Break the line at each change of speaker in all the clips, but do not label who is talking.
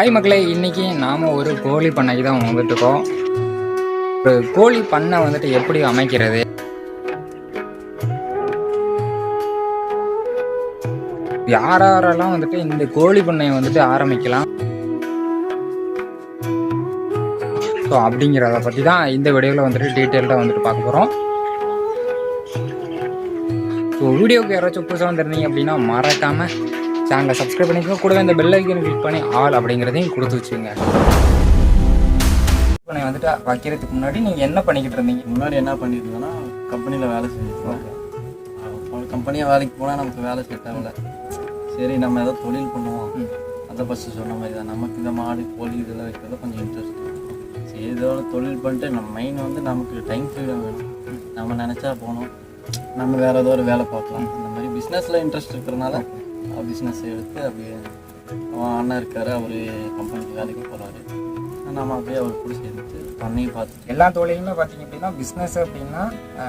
Hi மக்களே, இன்றைக்கி நாம் ஒரு கோழி பண்ணைக்கு தான் வந்துட்டுருக்கோம். ஒரு கோழி பண்ணை வந்துட்டு எப்படி அமைக்கிறது, யாரெல்லாம் வந்துட்டு இந்த கோழி பண்ணையை வந்துட்டு ஆரம்பிக்கலாம், ஸோ அப்படிங்கிறத பற்றி தான் இந்த வீடியோவில் வந்துட்டு டீட்டெயில்டாக வந்துட்டு பார்க்க போகிறோம். ஸோ வீடியோவுக்கு யாராச்சும் புதுசாக வந்துருந்தீங்க அப்படின்னா மறக்காமல் சேனலை சப்ஸ்கிரைப் பண்ணிக்கோங்க. கூடவே இந்த பெல் ஐக்கனை கிளிக் பண்ணி ஆல் அப்படிங்கிறதையும் கொடுத்து வச்சுங்க. பண்ணை வந்துட்டு வைக்கிறதுக்கு முன்னாடி நீங்கள் என்ன பண்ணிக்கிட்டு இருந்தீங்க?
முன்னாடி என்ன பண்ணிட்டு இருந்தோன்னா கம்பெனியில் வேலை செஞ்சுருக்கோம். கம்பெனியாக வேலைக்கு போனால் நமக்கு வேலை செட் ஆகலை. சரி, நம்ம ஏதோ தொழில் பண்ணுவோம். அதை ஃபஸ்ட்டு சொன்ன மாதிரி தான், நமக்கு இந்த மாடு கோழி இதெல்லாம் வைக்கிறத கொஞ்சம் இன்ட்ரெஸ்ட். சரி, ஏதோ தொழில் பண்ணிட்டு நம்ம மெயின் வந்து நமக்கு டைம் ஃப்ரீடம் வேணும். நம்ம நினச்சா போகணும், நம்ம வேறு ஏதோ ஒரு வேலை பார்க்கலாம். அந்த மாதிரி பிஸ்னஸில் இன்ட்ரெஸ்ட் இருக்கிறனால பிஸ்னஸ் எடுத்து அப்படியே அண்ணன் இருக்கார், அவர் கம்பெனிக்கு வேலைக்கு போகிறாரு. நம்ம அப்படியே அவர் கூட சேர்ந்துட்டு பண்ணையும் பார்த்துட்டு
எல்லா தொழிலுமே பார்த்தீங்க அப்படின்னா பிஸ்னஸ் அப்படின்னா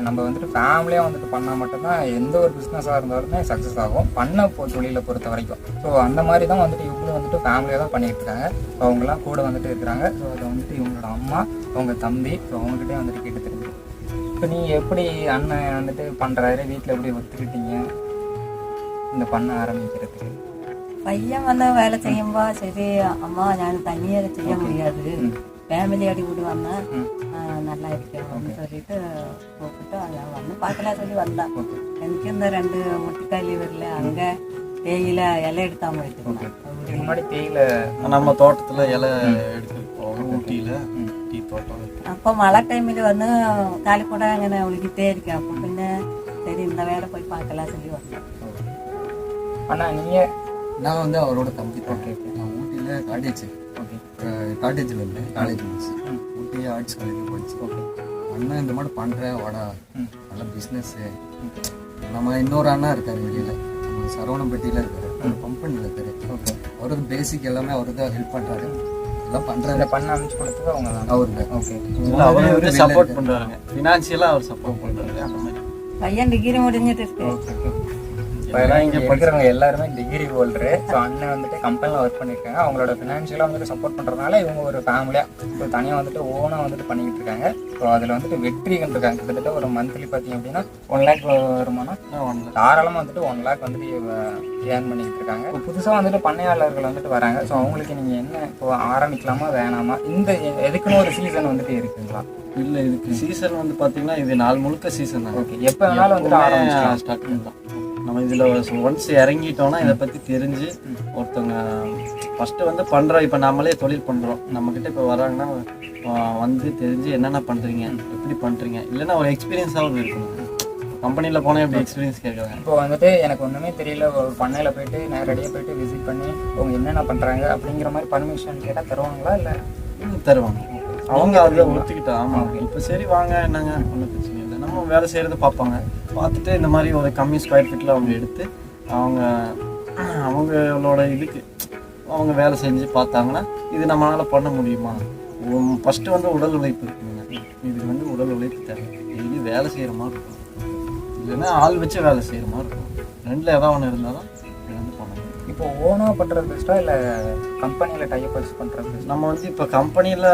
நம்ம வந்துட்டு ஃபேமிலியாக வந்துட்டு பண்ணால் மட்டும்தான் எந்த ஒரு பிஸ்னஸாக இருந்தாலுமே சக்ஸஸ் ஆகும், பண்ண தொழிலை பொறுத்த வரைக்கும். ஸோ அந்த மாதிரி தான் வந்துட்டு இவங்களும் வந்துட்டு ஃபேமிலியாக தான் பண்ணிகிட்டு இருக்காங்க. ஸோ அவங்களாம் கூட வந்துட்டு இருக்கிறாங்க. ஸோ அதை வந்துட்டு இவங்களோட அம்மா, அவங்க தம்பி, ஸோ அவங்ககிட்டே வந்துட்டு கேட்டு தெரிஞ்சு. இப்போ நீங்கள் எப்படி அண்ணன் வந்துட்டு பண்ணுறாரு, வீட்டில் எப்படி ஒத்துக்கிட்டீங்க இந்த பண்ண ஆரம்பிக்கிறதுக்கு?
பையன் வந்து வேலை செய்யும்பா, சரி அம்மா நான் தனியாக செய்ய முடியாது, ஃபேமிலியோட கூட வந்தேன் நல்லா இருக்கேன் அப்படின்னு சொல்லிட்டு கூப்பிட்டு அங்கே வந்து பார்க்கலாம் சொல்லி வந்தான். எனக்கு இந்த 2 முட்டுக்காலி வரல, அங்கே தேயிலை இலை எடுத்தாம போயிட்டு
முன்னாடி தேயிலை
நம்ம தோட்டத்தில் இலை எடுத்துருக்கோம், ஊட்டியில் டீ தோட்டம்.
அப்போ மழை டைமில் வந்து காலி கூட அங்கே ஒழுகிட்டே இருக்கேன். அப்போ பின்ன சரி இந்த வேலை போய் பார்க்கலாம் சொல்லி வந்தேன்.
அண்ணா நீங்கள்?
நான் வந்து அவரோட தம்பி. ஓகே, நான் ஊட்டியில் காட்டேஜில் இருந்தேன், காலேஜ் முடிச்சு ஊட்டி ஆர்ட்ஸ் காலேஜில் படிச்சு. ஓகே, அண்ணா இந்த மாதிரி பண்ணுறேன் வாடா, நல்ல பிஸ்னஸ்ஸு. நம்ம இன்னொரு அண்ணா இருக்கார் வெளியில், சரவணம்பட்டியில் இருக்கார், அவர் கம்பெனியில் இருக்கார். ஓகே, அவருக்கு பேசிக் எல்லாமே அவர் தான் ஹெல்ப் பண்ணுறாரு, எல்லாம் பண்ணுறாரு.
பண்ண அமைச்சு கொடுத்தது அவங்க தான் அவருக்கு. ஓகே,
அவரு சப்போர்ட் பண்ணுறாங்க, ஃபினான்ஷியலாக அவர் சப்போர்ட் பண்ணுறாரு. அந்த மாதிரி
பையன் டிகிரி முடிஞ்சிட்டு இருக்கு.
இங்கே படிக்கிறவங்க எல்லாருமே டிகிரி ஹோல்டரு. ஸோ அண்ணன் வந்துட்டு கம்பெனியில் ஒர்க் பண்ணியிருக்காங்க. அவங்களோட ஃபினான்ஷியலாக வந்துட்டு சப்போர்ட் பண்ணுறதுனால இவங்க ஒரு ஃபேமிலியாக ஸோ தனியாக வந்துட்டு ஓனாக வந்துட்டு பண்ணிக்கிட்டு இருக்காங்க. ஸோ அதில் வந்துட்டு வெற்றி கண்டிருக்காங்க. கிட்டத்தட்ட ஒரு மந்த்லி பார்த்தீங்க அப்படின்னா 1 lakh வருமானம் தாராளமாக வந்துட்டு 1 lakh வந்துட்டு ஏர்ன் பண்ணிக்கிட்டு இருக்காங்க. இப்போ புதுசாக வந்துட்டு பண்ணையாளர்கள் வந்துட்டு வராங்க. ஸோ அவங்களுக்கு நீங்கள் என்ன இப்போ ஆரம்பிக்கலாமா வேணாமா, இந்த எதுக்குன்னு ஒரு சீசன் வந்துட்டு இருக்குங்களா?
இல்லை, இதுக்கு சீசன் வந்து பார்த்தீங்கன்னா இது நாள் முழுக்க சீசன் தான்.
ஓகே, எப்போ வேணாலும் வந்துட்டு ஆரம்பிச்சு
ஸ்டார்ட் பண்ணலாம். நம்ம இதில் ஒன்ஸ் இறங்கிட்டோம்னா இதை பற்றி தெரிஞ்சு ஒருத்தவங்க ஃபஸ்ட்டு வந்து பண்ணுறோம். இப்போ நம்மளே தொழில் பண்ணுறோம், நம்மக்கிட்ட இப்போ வராங்கன்னா வந்து தெரிஞ்சு என்னென்ன பண்ணுறீங்க, எப்படி பண்ணுறீங்க, இல்லைன்னா ஒரு எக்ஸ்பீரியன்ஸாகவும் இருக்கணும். கம்பெனியில் போனால் எப்படி எக்ஸ்பீரியன்ஸ் கேட்குறாங்க.
இப்போ வந்துட்டு எனக்கு ஒன்றுமே தெரியல, ஒரு பண்ணையில் போயிட்டு நேரடியாக போயிட்டு விசிட் பண்ணி அவங்க என்னென்ன பண்ணுறாங்க அப்படிங்கிற மாதிரி பர்மிஷன் கேட்டால் தருவாங்களா? இல்லை
தருவாங்க, அவங்க அதை ஒத்துக்கிட்டா. ஆமாம், இப்போ சரி வாங்க என்னங்க ஒன்றும் பிரச்சனை இல்லை, நம்ம வேலை செய்கிறத பார்ப்பாங்க. பார்த்துட்டு இந்த மாதிரி ஒரு கம்மி ஸ்கொயர் ஃபீட்டில் அவங்க எடுத்து அவங்களோட இதுக்கு அவங்க வேலை செஞ்சு பார்த்தாங்கன்னா இது நம்மளால் பண்ண முடியுமா. ஃபஸ்ட்டு வந்து உடல் உழைப்பு இருக்குங்க, இதுக்கு வந்து உடல் உழைப்பு தேவை. டெய்லி வேலை செய்கிற மாதிரி இருக்கும், இல்லைன்னா ஆள் வச்சு வேலை செய்கிற மாதிரி இருக்கும். 2ல் ஏதாவது ஒன்று இருந்தாலும் இது வந்து பண்ண முடியும்.
இப்போ ஓனாக பண்ணுறது பெஸ்ட்டா இல்லை கம்பெனியில் டைப் வச்சு பண்ணுறது?
நம்ம வந்து இப்போ கம்பெனியில்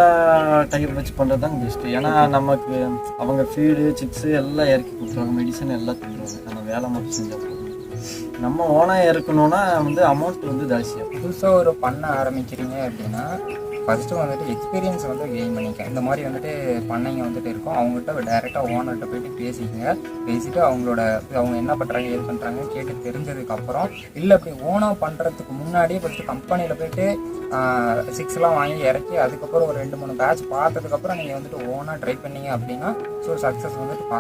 டைப் வச்சு பண்ணுறது தான் பெஸ்ட்டு. ஏன்னா நமக்கு அவங்க ஃபீடு சிப்ஸு எல்லாம் இறக்கி கொடுத்துருவாங்க, மெடிசன் எல்லாம் தந்துடுவாங்க, நம்ம வேலை மட்டும் செஞ்சால் போதும். நம்ம ஓனாக இருக்கணும்னா வந்து அமௌண்ட் வந்து ஜாஸ்தியாக.
புதுசாக ஒரு பண்ண ஆரம்பிக்கிறீங்க அப்படின்னா ஃபஸ்ட்டு வந்துட்டு எக்ஸ்பீரியன்ஸ் வந்து கெயின் பண்ணிக்க. இந்த மாதிரி வந்துட்டு பண்ணைங்க வந்துட்டு இருக்கும், அவங்ககிட்ட டேரெக்டாக ஓனர்கிட்ட போயிட்டு பேசிட்டு அவங்க என்ன பண்ணுறாங்க ஏது பண்ணுறாங்க கேட்டு தெரிஞ்சதுக்கப்புறம், இல்லை அப்படி ஓனாக பண்ணுறதுக்கு முன்னாடியே ஃபஸ்ட்டு கம்பெனியில் போயிட்டு 6 வாங்கி இறக்கி அதுக்கப்புறம் ஒரு 2-3 பேட்ச் பார்த்ததுக்கப்புறம் நீங்கள் வந்துட்டு ஓனாக ட்ரை பண்ணீங்க அப்படின்னா ஸோ சக்ஸஸ் வந்துட்டு